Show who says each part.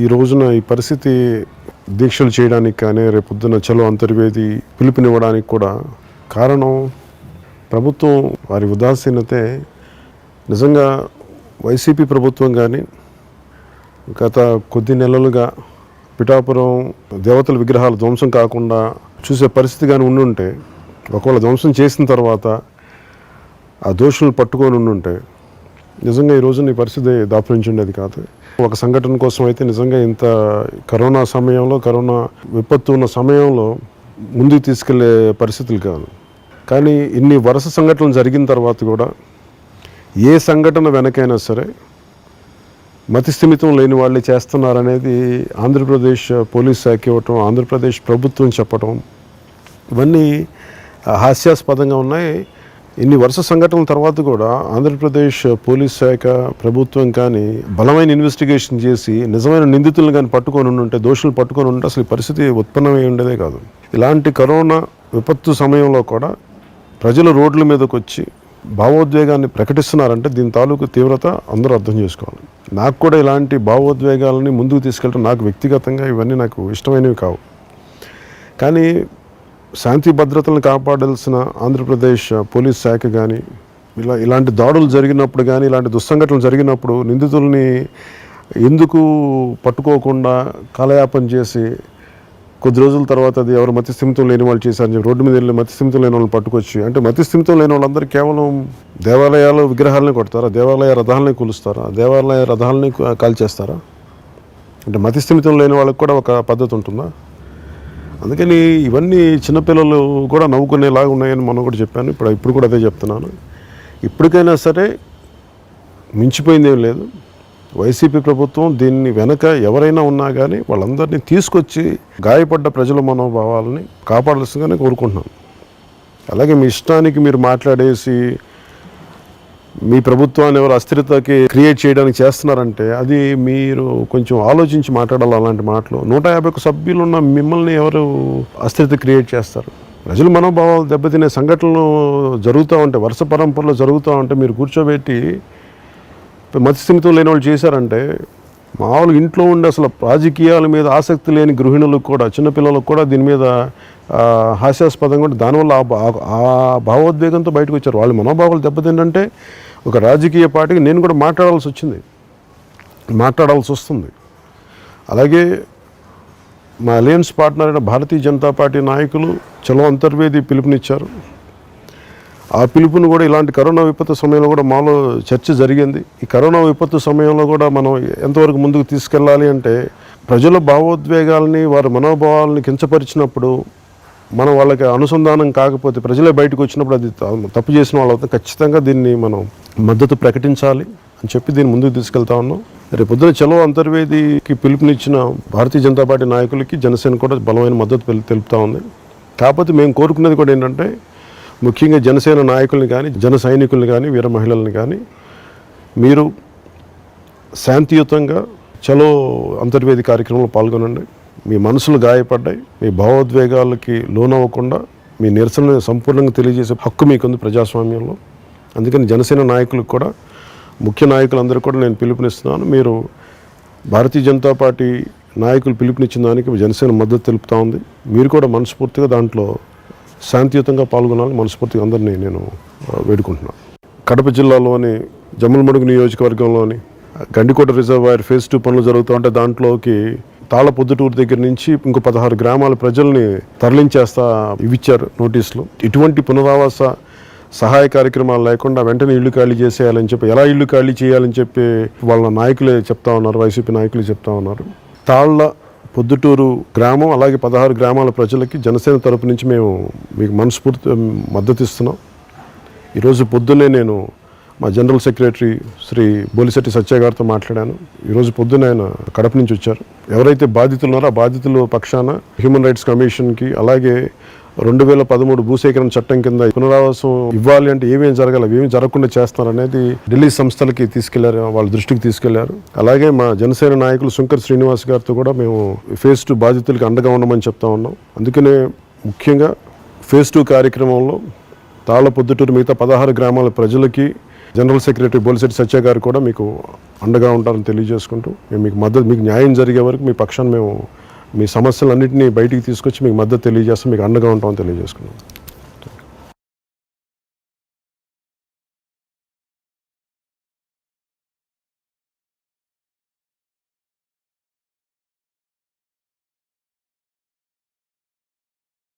Speaker 1: ఈ రోజున ఈ పరిస్థితి దీక్షలు చేయడానికి కానీ రేపొద్దున చలో అంతర్వేది పిలుపునివ్వడానికి కూడా కారణం ప్రభుత్వం వారి ఉదాసీనతే. నిజంగా వైసీపీ ప్రభుత్వం కానీ గత కొద్ది నెలలుగా పిఠాపురం దేవతల విగ్రహాలు ధ్వంసం కాకుండా చూసే పరిస్థితి కానీ ఉండుంటే, ఒకవేళ ధ్వంసం చేసిన తర్వాత ఆ దోషులను పట్టుకొని ఉండుంటే నిజంగా ఈ రోజున ఈ పరిస్థితి దాపురించుండేది కాదు. ఒక సంఘటన కోసం అయితే నిజంగా ఇంత కరోనా సమయంలో, కరోనా విపత్తు ఉన్న సమయంలో ముందుకు తీసుకెళ్లే పరిస్థితులు కాదు. కానీ ఇన్ని వరుస సంఘటనలు జరిగిన తర్వాత కూడా ఏ సంఘటన వెనకైనా సరే మతిస్థిమితం లేని వాళ్ళే చేస్తున్నారనేది ఆంధ్రప్రదేశ్ పోలీస్ శాఖ ఇవ్వటం, ఆంధ్రప్రదేశ్ ప్రభుత్వం చెప్పటం, ఇవన్నీ హాస్యాస్పదంగా ఉన్నాయి. ఇన్ని వరుస సంఘటనల తర్వాత కూడా ఆంధ్రప్రదేశ్ పోలీస్ శాఖ ప్రభుత్వం కానీ బలమైన ఇన్వెస్టిగేషన్ చేసి నిజమైన నిందితులను కానీ పట్టుకొని ఉంటే, దోషులు పట్టుకొని ఉంటే అసలు ఈ పరిస్థితి ఉత్పన్నమై ఉండేదే కాదు. ఇలాంటి కరోనా విపత్తు సమయంలో కూడా ప్రజలు రోడ్ల మీదకి వచ్చి భావోద్వేగాన్ని ప్రకటిస్తున్నారంటే దీని తాలూకు తీవ్రత అందరూ అర్థం చేసుకోవాలి. నాకు కూడా ఇలాంటి భావోద్వేగాలని ముందుకు తీసుకెళ్ళడం నాకు వ్యక్తిగతంగా ఇవన్నీ నాకు ఇష్టమైనవి కావు. కానీ శాంతి భద్రతలను కాపాడాల్సిన ఆంధ్రప్రదేశ్ పోలీస్ శాఖ కానీ ఇలాంటి దాడులు జరిగినప్పుడు కానీ, ఇలాంటి దుస్సంఘటనలు జరిగినప్పుడు నిందితుల్ని ఎందుకు పట్టుకోకుండా కాలయాపన చేసి కొద్ది రోజుల తర్వాత అది ఎవరు మతిస్థిమితం లేని వాళ్ళు చేశారని చెప్పి రోడ్డు మీద వెళ్ళి మతిస్థిమితం లేని వాళ్ళని పట్టుకొచ్చి, అంటే మతిస్థిమితం లేని వాళ్ళందరూ కేవలం దేవాలయాలు విగ్రహాలని కొడతారా, దేవాలయ రథాలని కూలుస్తారా, దేవాలయ రథాలని కాల్చేస్తారా? అంటే మతిస్థిమితం లేని వాళ్ళకి కూడా ఒక పద్ధతి ఉంటుందా? అందుకని ఇవన్నీ చిన్నపిల్లలు కూడా నవ్వుకునేలాగా ఉన్నాయని మనం కూడా చెప్పాను. ఇప్పుడు కూడా అదే చెప్తున్నాను. ఇప్పటికైనా సరే మించిపోయిందేం లేదు. వైసీపీ ప్రభుత్వం దీన్ని వెనక ఎవరైనా ఉన్నా కానీ వాళ్ళందరినీ తీసుకొచ్చి గాయపడ్డ ప్రజల మనోభావాలని కాపాడాల్సిందిగానే కోరుకుంటున్నాను. అలాగే మీ ఇష్టానికి మీరు మాట్లాడేసి మీ ప్రభుత్వాన్ని ఎవరు అస్థిరతకి క్రియేట్ చేయడానికి చేస్తున్నారంటే అది మీరు కొంచెం ఆలోచించి మాట్లాడాలి. అలాంటి మాటలు 151 సభ్యులు ఉన్న మిమ్మల్ని ఎవరు అస్థిరత క్రియేట్ చేస్తారు? ప్రజల మనోభావాలు దెబ్బతినే సంఘటనలు జరుగుతూ ఉంటే, వరుస పరంపరలో జరుగుతూ ఉంటే మీరు కూర్చోబెట్టి మతిస్థిమితం లేని వాళ్ళు చేశారంటే, మామూలుగా ఇంట్లో ఉండి అసలు రాజకీయాల మీద ఆసక్తి లేని గృహిణులకు కూడా, చిన్నపిల్లలకు కూడా దీని మీద హాస్యాస్పదంగా ఉంటే దానివల్ల ఆ భావోద్వేగంతో బయటకు వచ్చారు. వాళ్ళ మనోభావాలు దెబ్బతింటే ఒక రాజకీయ పార్టీకి నేను కూడా మాట్లాడాల్సి వస్తుంది. అలాగే మా అలయన్స్ పార్ట్నర్ అయిన భారతీయ జనతా పార్టీ నాయకులు చలో అంతర్వేది పిలుపునిచ్చారు. ఆ పిలుపుని కూడా ఇలాంటి కరోనా విపత్తు సమయంలో కూడా మాలో చర్చ జరిగింది. ఈ కరోనా విపత్తు సమయంలో కూడా మనం ఎంతవరకు ముందుకు తీసుకెళ్ళాలి అంటే, ప్రజల భావోద్వేగాలని, వారి మనోభావాలని కించపరిచినప్పుడు మనం వాళ్ళకి అనుసంధానం కాకపోతే, ప్రజలే బయటకు వచ్చినప్పుడు అది తప్పు చేసిన వాళ్ళు అవుతాం. ఖచ్చితంగా దీన్ని మనం మద్దతు ప్రకటించాలి అని చెప్పి దీన్ని ముందుకు తీసుకెళ్తా ఉన్నాం. రేపు పొద్దున చలో అంతర్వేదికి పిలుపునిచ్చిన భారతీయ జనతా పార్టీ నాయకులకి జనసేన కూడా బలమైన మద్దతు తెలుపుతా ఉంది. కాకపోతే మేము కోరుకునేది కూడా ఏంటంటే, ముఖ్యంగా జనసేన నాయకుల్ని కానీ, జన సైనికుల్ని కానీ, వీర మహిళల్ని కానీ మీరు శాంతియుతంగా చలో అంతర్వేది కార్యక్రమంలో పాల్గొనండి. మీ మనసులు గాయపడ్డాయి, మీ భావోద్వేగాలకి లోనవ్వకుండా మీ నిరసనను సంపూర్ణంగా తెలియజేసే హక్కు మీకుంది ప్రజాస్వామ్యంలో. అందుకని జనసేన నాయకులకు కూడా, ముఖ్య నాయకులందరూ కూడా నేను పిలుపునిస్తున్నాను. మీరు భారతీయ జనతా పార్టీ నాయకులు పిలుపునిచ్చిన దానికి జనసేన మద్దతు తెలుపుతూ ఉంది. మీరు కూడా మనస్ఫూర్తిగా దాంట్లో శాంతియుతంగా పాల్గొనాలని మనస్ఫూర్తిగా అందరినీ నేను వేడుకుంటున్నాను. కడప జిల్లాలోని జమ్మలమడుగు నియోజకవర్గంలోని గండికోట రిజర్వాయర్ ఫేజ్ 2 పనులు జరుగుతూ ఉంటే దాంట్లోకి తాళపొద్దుటూరు దగ్గర నుంచి ఇంకో 16 గ్రామాల ప్రజల్ని తరలించేస్తా ఇవిచ్చారు నోటీసులు. ఇటువంటి పునరావాస సహాయ కార్యక్రమాలు లేకుండా వెంటనే ఇల్లు ఖాళీ చేసేయాలని చెప్పి, ఎలా ఇల్లు ఖాళీ చేయాలని చెప్పి వాళ్ళ నాయకులే చెప్తా ఉన్నారు, వైసీపీ నాయకులు చెప్తా ఉన్నారు. తాళ్ళ పొద్దుటూరు గ్రామం అలాగే 16 గ్రామాల ప్రజలకి జనసేన తరపు నుంచి మేము మీకు మనస్ఫూర్తి మద్దతు ఇస్తున్నాం. ఈరోజు పొద్దున్నే నేను మా జనరల్ సెక్రటరీ శ్రీ బోలిశెట్టి సత్య గారితో మాట్లాడాను. ఈరోజు పొద్దున్న ఆయన కడప నుంచి వచ్చారు. ఎవరైతే బాధితులు ఉన్నారో ఆ బాధితుల పక్షాన హ్యూమన్ రైట్స్ కమిషన్కి, అలాగే 2013 భూసేకరణ చట్టం కింద పునరావాసం ఇవ్వాలి అంటే ఏమేమి జరగాలి, ఏమేమి జరగకుండా చేస్తారనేది ఢిల్లీ సంస్థలకి తీసుకెళ్లారు, వాళ్ళ దృష్టికి తీసుకెళ్లారు. అలాగే మా జనసేన నాయకులు శంకర్ శ్రీనివాస్ గారితో కూడా మేము ఫేజ్ 2 బాధితులకి అండగా ఉండమని చెప్తా ఉన్నాం. అందుకనే ముఖ్యంగా ఫేజ్ 2 కార్యక్రమంలో తాళ్ళ పొద్దుటూరు మిగతా 16 గ్రామాల ప్రజలకి జనరల్ సెక్రటరీ బోలిశెట్టి సత్య గారు కూడా మీకు అండగా ఉంటారని తెలియజేసుకుంటూ మేము మీకు మద్దతు, మీకు న్యాయం జరిగే వరకు మీ పక్షాన్ని మేము మీ సమస్యలన్నింటినీ బయటికి తీసుకొచ్చి మీకు మద్దతు తెలియజేస్తాం, మీకు అండగా ఉంటామని తెలియజేసుకున్నాం.